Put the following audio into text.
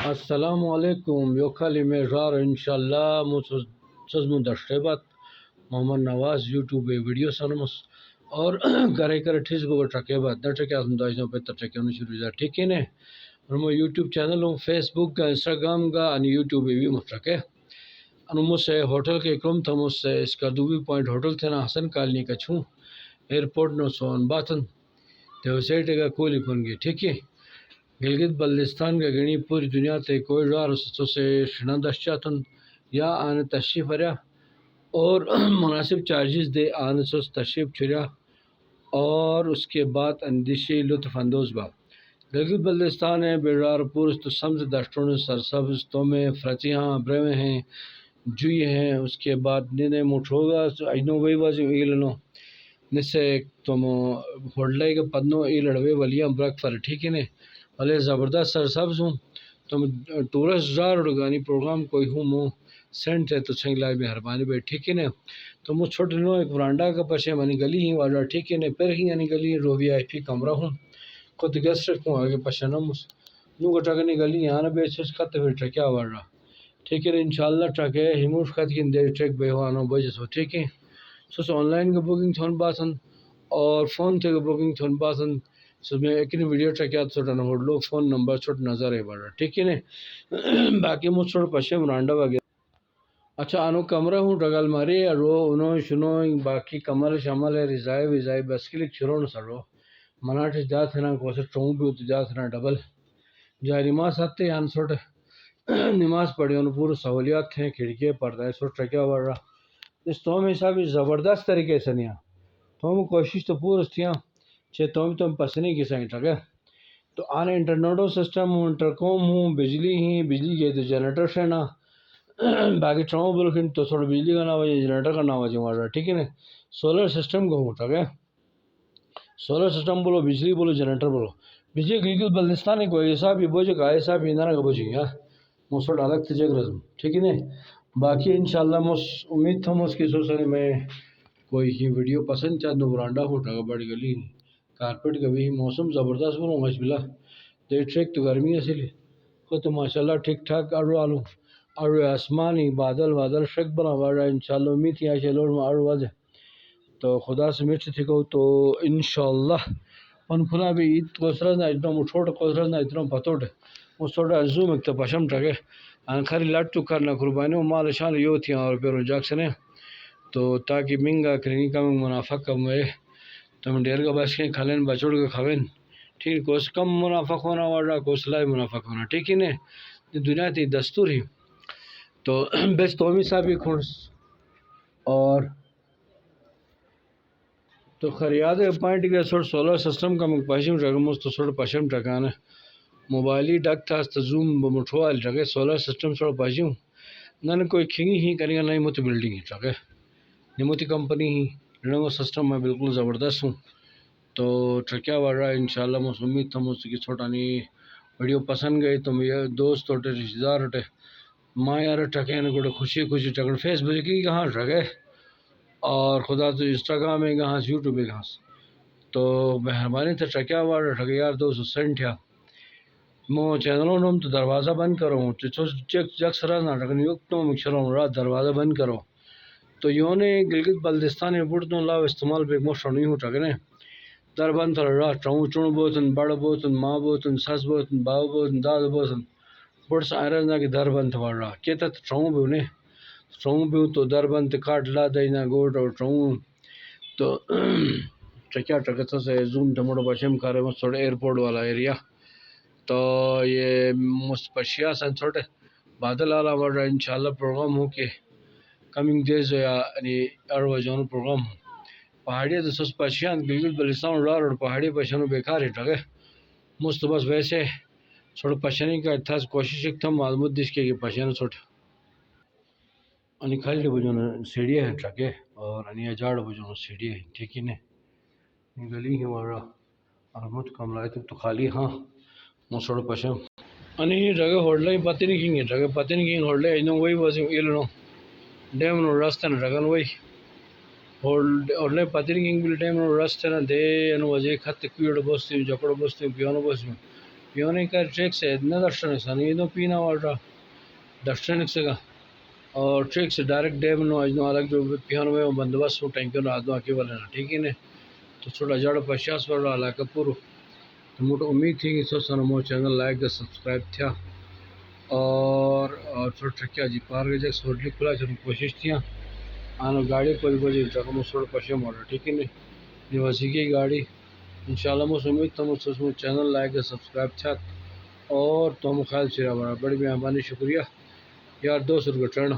Assalamu alaikum. Yokali mejar inshallah musazmu dashrebat Muhammad Nawaz YouTube video sanmus اور گھر کر ٹھیک گو ٹرکے بعد نہ ٹرکے ہم داجنوں پہ ٹرکے ہونے شروع ہو ٹھیک ہے نا اور میں یوٹیوب چینل ہوں فیس بک کا انسٹاگرام کا ان یوٹیوب بھی مترکے ان مجھ سے ہوٹل کے کم تھا مجھ سے اس کا دوبی پوائنٹ ہوٹل تھے نا حسن کالنی کا چھوں ایئرپورٹ نو سون باتن تو سیٹ کا کولی پن گئی ٹھیک ہے گلگت بلتستان کا گنی پوری دنیا تے کوئی رار سے شنا دس چاتن یا آنے تشریف آیا اور مناسب چارجز دے آنے سے تشریف چھڑیا اور اس کے بعد اندیشی لطف اندوز با گلگت بلتستان ہے بیرار پورس تو سمجھ دشٹون سرسبز تو میں فرچیاں برے ہیں جوئی ہیں اس کے بعد نینے موٹھوگا اینو وی وازی ایلنو نسے تم ہوڈلے کے پدنو ایلڑوے ولیاں برک فر ٹھیک ہے نے بھلے زبردست سرسبز ہوں تم ٹورسٹ جار اڑگانی پروگرام کوئی ہوں مو سینٹ ہے تو چھنگ لائے مہربانی بھائی ٹھیک ہے نا تو مجھ چھوٹے نو ایک برانڈا کا پشے منی گلی ہی والا ٹھیک ہے نا پھر ہی یعنی گلی رو وی آئی پی کمرہ ہوں خود گیسٹ رکھوں آگے پشے نہ مجھ نو گٹا گنی گلی یہاں نہ بیچ اس خط پھر ٹرکیا والا ٹھیک ہے نا انشاءاللہ ٹرک ہے ہموش خط کی دیر ٹرک بے ہوانو بجس ہو ٹھیک ہے سو آن لائن کا بکنگ تھون باسن اور فون تے کا بکنگ تھون باسن سو میں ایک ویڈیو ٹرکیا چھوٹا نہ ہوڈ لو فون نمبر چھوٹ نظر ہے بڑا ٹھیک ہے نا باقی مجھ چھوٹ پشے برانڈا وغیرہ اچھا انو کمرہ ہوں ڈگل ماری رو انو شنو باقی کمر شمل ہے رضائے وزائے بس کلک شروع سرو مناٹھ جات ہے نا کوسے ٹروں بھی ہوتے جات ہے نا ڈبل جائے نماز آتے ہیں سوٹ نماز پڑھی ان پورے سہولیات ہیں کھڑکیے پڑتا ہے سوٹ ٹرکیا بڑھ رہا اس تو ہم حساب زبردست طریقے سے نہیں تو ہم کوشش تو پورس تھیاں چھے تم پسندی کی سائیں ٹھگے تو آنے انٹرنیٹو سسٹم ہوں انٹرکوم ہوں بجلی ہی بجلی کے تو جنریٹر سے نا باقی ٹرمو بلکن تو تھوڑا بجلی کا نہ وجہ جنریٹر کا نہ وجہ مارا ٹھیک ہے نا سولر سسٹم کو ہوتا ہے سولر سسٹم بولو بجلی بولو جنریٹر بولو بجلی گلگت بلتستان ہے کوئی حساب ہی بوجھے کا حساب ہی نہ بوجھے گا موسٹ الگ تجھے رزم ٹھیک ہے نا باقی انشاءاللہ مس امید تھا مس کی سوچنے میں کوئی ہی ویڈیو پسند چاہتا برانڈا ہوتا ہے بڑی گلی کارپیٹ کا بھی موسم زبردست بولو مش بلا دیر ٹریک تو گرمی ہے اسی لیے خود تو ماشاءاللہ ٹھیک ٹھاک آڑو آلو اور آسمانی بادل بادل شک بنا بڑا انشاءاللہ امید ہی آئے لوڑ میں آڑو واضح تو خدا سے مرچ تھی کو تو انشاءاللہ ان کھلا بھی عید کوسرہ نہ اتنا مٹھوٹ کوسرہ نہ اتنا پتوٹ اس تھوڑا زوم ایک تو پشم ٹھگے خری لٹ تو کرنا قربانی مال شان یو تھیں اور پھر جاکسنے تو تاکہ منگا کرنی کم منافع کم ہوئے تم ڈیر کا بس کے کھلین بچوڑ کے کھوین ٹھیک کوس کم منافع ہونا والا کوس لائے منافع ہونا ٹھیک ہے نا دنیا تی دستور ہی تو بس تومی صاحب ہی کھونس اور تو خریاد پوائنٹ کے سوٹ سولر سسٹم کا پشم ٹگمس تو سوٹ پشم ٹکانا موبائلی ڈک تھا تو زوم بمٹھوال ٹگے سولر سسٹم سوٹ پشم نہ کوئی کھنگی ہی کریں گا نہیں مت بلڈنگ ہی ٹگے نموتی کمپنی ہی رنگو سسٹم میں بالکل زبردست ہوں تو ٹرکیا بڑھ رہا ہے انشاءاللہ مجھ امید تھا مجھ کی چھوٹا نہیں ویڈیو پسند گئی تو میرے دوست ہوتے رشتہ دار ہوتے ماں یار ٹکے نا گوڑے خوشی خوشی ٹکڑ فیس بک کی کہاں ٹگے اور خدا تو انسٹاگرام میں کہاں یوٹیوب میں کہاں تو مہربانی تو ٹرکیا بڑھ ٹگے یار دوست سینٹ ہے مو چینلوں نم تو دروازہ بند کرو چیک سرا نہ ٹکن یوک تو مکشروں رات دروازہ بند کرو تو یوں نے گلگت بلتستان میں بڑھتوں لاو استعمال پہ موشن نہیں ہو ٹکنے در بند تھا رات ٹروں چون بوتن بڑ بوتن ماں بوتن سس بوتن باو بوتن داد بوتن بڑس آئرن نہ کہ در بند تھا رہا کہتا ٹروں بھی انہیں ٹروں بھی تو در بند کاٹ لا دینا گوٹ اور ٹروں تو ٹکیا ٹکتا سے زوم ٹموٹو پشم کارے مست تھوڑے ایئرپورٹ والا ایریا تو یہ مستپشیا سن چھوٹے بادل آلا بڑھ رہا انشاءاللہ پروگرام ہو کے کمنگ ڈیز یا یعنی ارو جون پروگرام پہاڑی تو سس پشیاں گلگت بلتستان رار اور پہاڑی پشنوں بیکار ہے ٹگے مست بس ویسے چھوڑ پشنی کا تھا کوشش ایک تھا معلومات دس کے پشن چھوٹ ان کھل بجون سیڑھی ہے ٹرکے اور ان جاڑ بجون سیڑھی ہے ٹھیک ہے نا گلی ہی مارا اور مت کم لائے تو خالی ہاں مسوڑ پشم ان ٹگے ہوڈلے پتہ نہیں کہیں ٹگے پتہ نہیں کہیں ہوڈلے اینو وہی بس ایلنو ڈیم نو راستہ نہ ٹگن وہی ہوڈلے پتہ نہیں کہیں بل ڈیم نو راستہ نہ دے انو وجہ خط کیڑ بستی جکڑ بستی پیانو بستی پیونے کا ٹریک سے نہ درشن سن یہ دو پینا والا درشن سے گا اور ٹریک سے ڈائریکٹ ڈیم نو اجنو الگ جو پیانو میں بندوبست ہو ٹینکیو نہ آدھو آکی والا نا ٹھیک ہے نا تو چھوٹا جڑ پشاس والا علاقہ پورو تو موٹو امید تھی کہ سو سن مو چینل لائک دا سبسکرائب تھیا اور چھوٹا کیا جی پار گئے جگ سوڈلی کھلا چلو کوشش تھیا آنا گاڑی کوئی بجے جگہ مو سوڑ پشے موڑا ٹھیک ہے نا یہ وسی کی گاڑی انشاءاللہ مو امید تھا مو چینل لائک دا سبسکرائب تھیا اور تو ہم خیال چرا بڑا بڑی مہربانی شکریہ یار 200 روپے ٹرنا